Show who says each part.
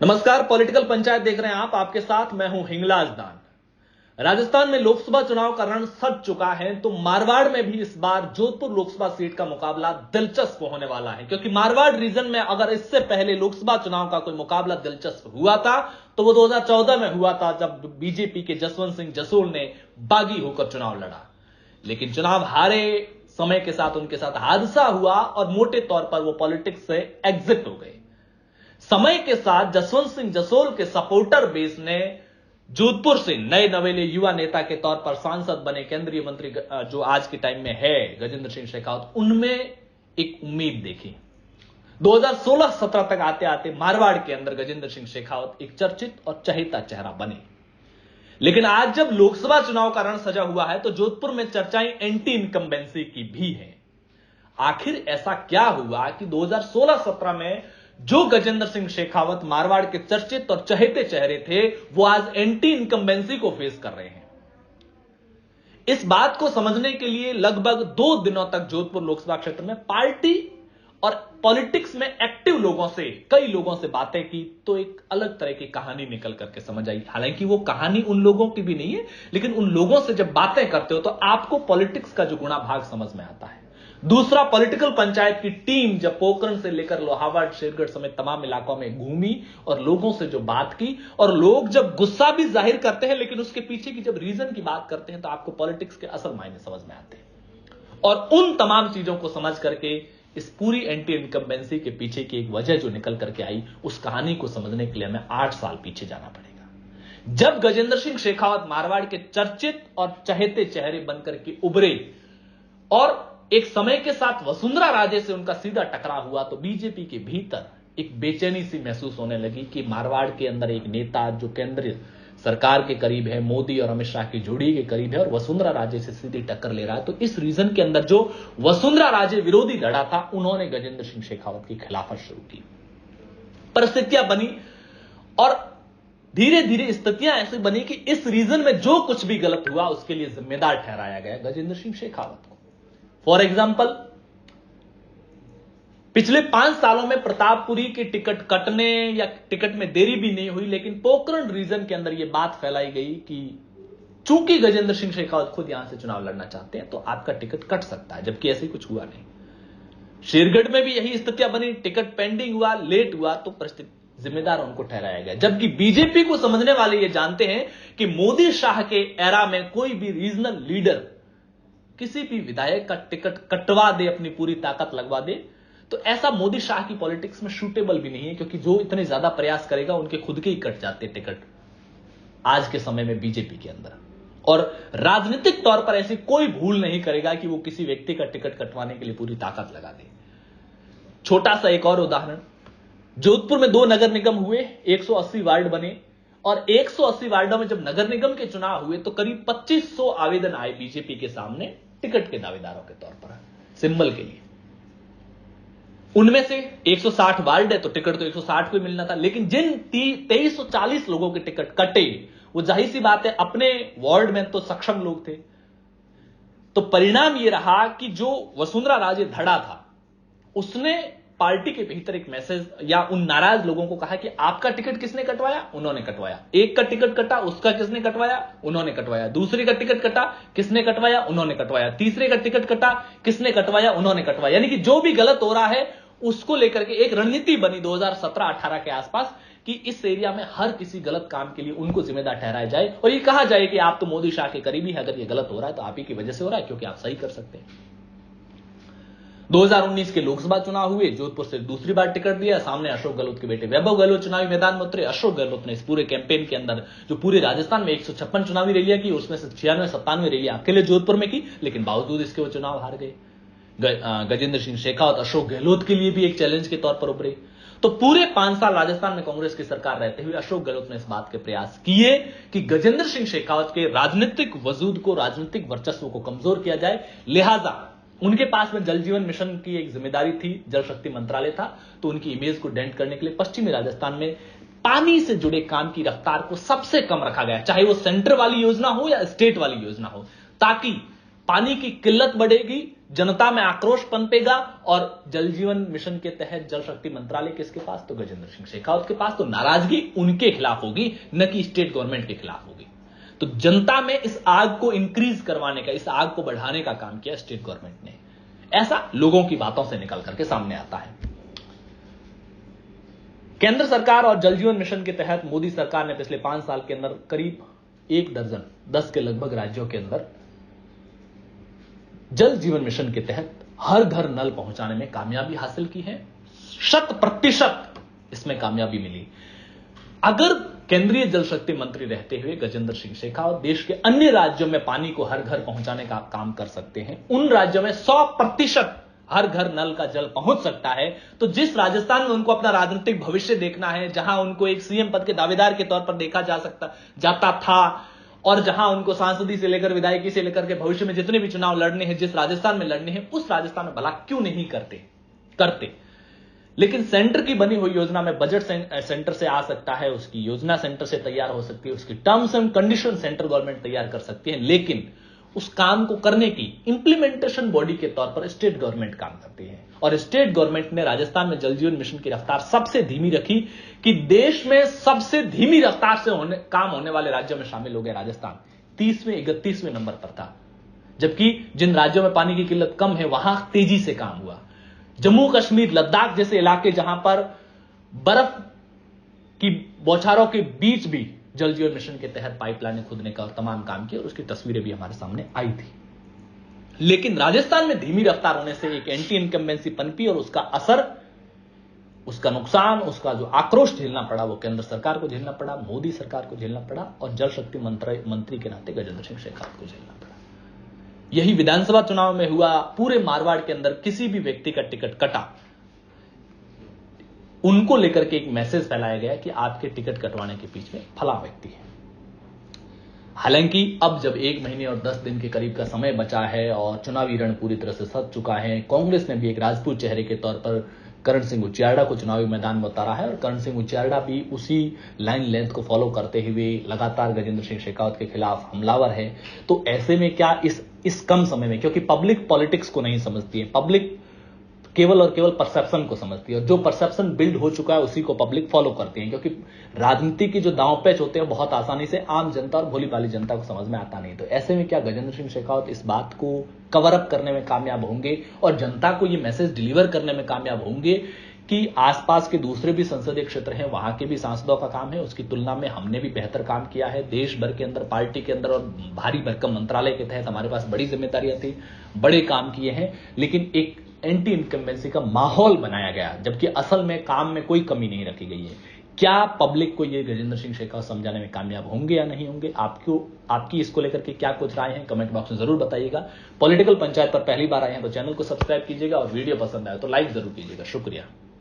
Speaker 1: नमस्कार, पॉलिटिकल पंचायत देख रहे हैं आप। आपके साथ मैं हूं हिंगलाज दान। राजस्थान में लोकसभा चुनाव का रण सज चुका है, तो मारवाड़ में भी इस बार जोधपुर लोकसभा सीट का मुकाबला दिलचस्प होने वाला है, क्योंकि मारवाड़ रीजन में अगर इससे पहले लोकसभा चुनाव का कोई मुकाबला दिलचस्प हुआ था तो वो 2014 में हुआ था, जब बीजेपी के जसवंत सिंह जसोल ने बागी होकर चुनाव लड़ा। लेकिन चुनाव हारे, समय के साथ उनके साथ हादसा हुआ और मोटे तौर पर वो पॉलिटिक्स से एग्जिट हो गए। समय के साथ जसवंत सिंह जसोल के सपोर्टर बेस ने जोधपुर से नए नवेले युवा नेता के तौर पर सांसद बने केंद्रीय मंत्री जो आज के टाइम में है गजेंद्र सिंह शेखावत, उनमें एक उम्मीद देखी। 2016-17 तक आते आते मारवाड़ के अंदर गजेंद्र सिंह शेखावत एक चर्चित और चहेता चेहरा बने। लेकिन आज जब लोकसभा चुनाव का रण सजा हुआ है तो जोधपुर में चर्चाएं एंटी इनकम्बेंसी की भी हैं। आखिर ऐसा क्या हुआ कि 2016-17 में जो गजेंद्र सिंह शेखावत मारवाड़ के चर्चित और चहेते चेहरे थे, वो आज एंटी इनकम्बेंसी को फेस कर रहे हैं। इस बात को समझने के लिए लगभग 2 दिनों तक जोधपुर लोकसभा क्षेत्र में पार्टी और पॉलिटिक्स में एक्टिव लोगों से, कई लोगों से बातें की, तो एक अलग तरह की कहानी निकल करके समझ आई। हालांकि वो कहानी उन लोगों की भी नहीं है, लेकिन उन लोगों से जब बातें करते हो तो आपको पॉलिटिक्स का जो गुणा भाग समझ में आता है। दूसरा, पॉलिटिकल पंचायत की टीम जब पोखरण से लेकर लोहावट, शेरगढ़ समेत तमाम इलाकों में घूमी और लोगों से जो बात की, और लोग जब गुस्सा भी जाहिर करते हैं लेकिन उसके पीछे की जब रीजन की बात करते हैं तो आपको पॉलिटिक्स के असल मायने समझ में आते हैं। और उन तमाम चीजों को समझ करके इस पूरी एंटी इनकम्बेंसी के पीछे की एक वजह जो निकल करके आई, उस कहानी को समझने के लिए हमें 8 साल पीछे जाना पड़ेगा, जब गजेंद्र सिंह शेखावत मारवाड़ के चर्चित और चहेते चेहरे बनकर के उभरे और एक समय के साथ वसुंधरा राजे से उनका सीधा टकराव हुआ, तो बीजेपी के भीतर एक बेचैनी सी महसूस होने लगी कि मारवाड़ के अंदर एक नेता जो केंद्रीय सरकार के करीब है, मोदी और अमित शाह की जोड़ी के करीब है, और वसुंधरा राजे से सीधी टक्कर ले रहा है। तो इस रीजन के अंदर जो वसुंधरा राजे विरोधी लड़ा था, उन्होंने गजेंद्र सिंह शेखावत की खिलाफत शुरू की। परिस्थितियां बनी और धीरे धीरे स्थितियां ऐसी बनी कि इस रीजन में जो कुछ भी गलत हुआ उसके लिए जिम्मेदार ठहराया गया गजेंद्र सिंह शेखावत को। फॉर एग्जाम्पल, पिछले 5 सालों में प्रतापपुरी के टिकट कटने या टिकट में देरी भी नहीं हुई, लेकिन पोखरण रीजन के अंदर यह बात फैलाई गई कि चूंकि गजेंद्र सिंह शेखावत खुद यहां से चुनाव लड़ना चाहते हैं तो आपका टिकट कट सकता है, जबकि ऐसे कुछ हुआ नहीं। शेरगढ़ में भी यही स्थितियां बनी, टिकट पेंडिंग हुआ, लेट हुआ, तो परिस्थिति जिम्मेदार उनको ठहराया गया। जबकि बीजेपी को समझने वाले ये जानते हैं कि मोदी शाह के एरा में कोई भी रीजनल लीडर किसी भी विधायक का टिकट कटवा दे, अपनी पूरी ताकत लगवा दे, तो ऐसा मोदी शाह की पॉलिटिक्स में शूटेबल भी नहीं है, क्योंकि जो इतने ज्यादा प्रयास करेगा उनके खुद के ही कट जाते टिकट आज के समय में बीजेपी के अंदर। और राजनीतिक तौर पर ऐसी कोई भूल नहीं करेगा कि वो किसी व्यक्ति का टिकट कटवाने के लिए पूरी ताकत लगा दे। छोटा सा एक और उदाहरण, जोधपुर में 2 नगर निगम हुए, 180 वार्ड बने, और 180 वार्डों में जब नगर निगम के चुनाव हुए तो करीब 2500 आवेदन आए बीजेपी के सामने टिकट के दावेदारों के तौर पर, सिंबल के लिए। उनमें से 160 वार्ड है तो टिकट तो 160 को मिलना था, लेकिन जिन 2340 लोगों के टिकट कटे, वो जाहिर सी बात है अपने वार्ड में तो सक्षम लोग थे। तो परिणाम यह रहा कि जो वसुंधरा राजे धड़ा था, उसने पार्टी के भीतर एक मैसेज या उन नाराज लोगों को कहा कि आपका टिकट किसने कटवाया? उन्होंने कटवाया। एक का टिकट कटा, उसका किसने कटवाया? उन्होंने कटवाया। दूसरे का टिकट कटा, किसने कटवाया? उन्होंने कटवाया। तीसरे का टिकट कटा, किसने कटवाया? उन्होंने कटवाया। यानी कि जो भी गलत हो रहा है उसको लेकर के एक रणनीति बनी 2017-18 के आसपास कि इस एरिया में हर किसी गलत काम के लिए उनको जिम्मेदार ठहराया जाए और ये कहा जाए कि आप तो मोदी शाह के करीबी है, अगर ये गलत हो रहा है तो आप ही की वजह से हो रहा है, क्योंकि आप सही कर सकते हैं। 2019 के लोकसभा चुनाव हुए, जोधपुर से दूसरी बार टिकट दिया, सामने अशोक गहलोत के बेटे वैभव गहलोत चुनावी मैदान में उतरे। अशोक गहलोत ने इस पूरे कैंपेन के अंदर जो पूरे राजस्थान में 156 चुनावी रैलियां की, उसमें से 96-97 रैलियां अकेले जोधपुर में की, लेकिन बावजूद इसके वो चुनाव हार गए। गजेंद्र सिंह शेखावत अशोक गहलोत के लिए भी एक चैलेंज के तौर पर उभरे। तो पूरे 5 साल राजस्थान में कांग्रेस की सरकार रहते हुए अशोक गहलोत ने इस बात के प्रयास किए कि गजेंद्र सिंह शेखावत के राजनीतिक वजूद को, राजनीतिक वर्चस्व को कमजोर किया जाए। लिहाजा उनके पास में जल जीवन मिशन की एक जिम्मेदारी थी, जल शक्ति मंत्रालय था, तो उनकी इमेज को डेंट करने के लिए पश्चिमी राजस्थान में पानी से जुड़े काम की रफ्तार को सबसे कम रखा गया, चाहे वो सेंटर वाली योजना हो या स्टेट वाली योजना हो, ताकि पानी की किल्लत बढ़ेगी, जनता में आक्रोश पनपेगा और जल जीवन मिशन के तहत जल शक्ति मंत्रालय किसके पास? तो गजेंद्र सिंह शेखावत के पास। तो नाराजगी उनके खिलाफ होगी, न कि स्टेट गवर्नमेंट के खिलाफ होगी। तो जनता में इस आग को इंक्रीज करवाने का, इस आग को बढ़ाने का काम किया स्टेट गवर्नमेंट ने। ऐसा लोगों की बातों से निकल करके सामने आता है। केंद्र सरकार और जल जीवन मिशन के तहत मोदी सरकार ने पिछले 5 साल के अंदर करीब 1 दर्जन 10 के लगभग राज्यों के अंदर जल जीवन मिशन के तहत हर घर नल पहुंचाने में कामयाबी हासिल की है। 100% इसमें कामयाबी मिली। अगर केंद्रीय जल शक्ति मंत्री रहते हुए गजेंद्र सिंह शेखावत देश के अन्य राज्यों में पानी को हर घर पहुंचाने का काम कर सकते हैं, उन राज्यों में 100% हर घर नल का जल पहुंच सकता है। तो जिस राजस्थान में उनको अपना राजनीतिक भविष्य देखना है, जहां उनको एक सीएम पद के दावेदार के तौर पर देखा जाता था, और जहां उनको सांसदी से लेकर विधायकी से लेकर के भविष्य में जितने भी चुनाव लड़ने हैं, जिस राजस्थान में लड़ने हैं, उस राजस्थान में भला क्यों नहीं करते। लेकिन सेंटर की बनी हुई योजना में बजट सेंटर से आ सकता है, उसकी योजना सेंटर से तैयार हो सकती है, उसकी terms and condition central government तैयार कर सकती है, लेकिन उस काम को करने की इंप्लीमेंटेशन बॉडी के तौर पर स्टेट गवर्नमेंट काम करती है। और स्टेट गवर्नमेंट ने राजस्थान में जल जीवन मिशन की रफ्तार सबसे धीमी रखी कि देश में सबसे धीमी रफ्तार से काम होने वाले राज्यों में शामिल हो गया राजस्थान। 30वें 31वें नंबर पर था, जबकि जिन राज्यों में पानी की किल्लत कम है वहां तेजी से काम हुआ। जम्मू कश्मीर, लद्दाख जैसे इलाके जहां पर बर्फ की बौछारों के बीच भी जल जीवन मिशन के तहत पाइपलाइनें खोदने का और तमाम काम किया, और उसकी तस्वीरें भी हमारे सामने आई थी। लेकिन राजस्थान में धीमी रफ्तार होने से एक एंटी इनकम्बेंसी पनपी, और उसका असर, उसका नुकसान, उसका जो आक्रोश झेलना पड़ा वो केंद्र सरकार को झेलना पड़ा, मोदी सरकार को झेलना पड़ा, और जल शक्ति मंत्री के नाते गजेंद्र सिंह शेखावत को झेलना पड़ा। यही विधानसभा चुनाव में हुआ। पूरे मारवाड़ के अंदर किसी भी व्यक्ति का टिकट कटा, उनको लेकर के एक मैसेज फैलाया गया कि आपके टिकट कटवाने के पीछे फला व्यक्ति है। हालांकि अब जब 1 महीने और 10 दिन के करीब का समय बचा है और चुनावी रण पूरी तरह से सज चुका है, कांग्रेस ने भी एक राजपूत चेहरे के तौर पर करण सिंह उचियार्डा को चुनावी मैदान में उतारा है, और करण सिंह उचियार्डा भी उसी लाइन लेंथ को फॉलो करते हुए लगातार गजेंद्र सिंह शेखावत के खिलाफ हमलावर है। तो ऐसे में क्या इस कम समय में, क्योंकि पब्लिक पॉलिटिक्स को नहीं समझती है, पब्लिक केवल और केवल परसेप्शन को समझती है, और जो परसेप्शन बिल्ड हो चुका है उसी को पब्लिक फॉलो करती है, क्योंकि राजनीति की जो दांव पेच होते हैं बहुत आसानी से आम जनता और भोली भाली जनता को समझ में आता नहीं। तो ऐसे में क्या गजेंद्र सिंह शेखावत इस बात को कवर अप करने में कामयाब होंगे और जनता को यह मैसेज डिलीवर करने में कामयाब होंगे कि आसपास के दूसरे भी संसदीय क्षेत्र हैं, वहां के भी सांसदों का काम है, उसकी तुलना में हमने भी बेहतर काम किया है। देश भर के अंदर, पार्टी के अंदर और भारी भरकम मंत्रालय के तहत हमारे पास बड़ी जिम्मेदारियां थी, बड़े काम किए हैं, लेकिन एक एंटी इनकम्बेंसी का माहौल बनाया गया, जबकि असल में काम में कोई कमी नहीं रखी गई है। क्या पब्लिक को ये गजेंद्र सिंह शेखावत समझाने में कामयाब होंगे या नहीं होंगे? आपकी इसको लेकर के क्या कुछ राय है, कमेंट बॉक्स में जरूर बताइएगा। पॉलिटिकल पंचायत पर पहली बार आए हैं तो चैनल को सब्सक्राइब कीजिएगा, और वीडियो पसंद आए तो लाइक जरूर कीजिएगा। शुक्रिया।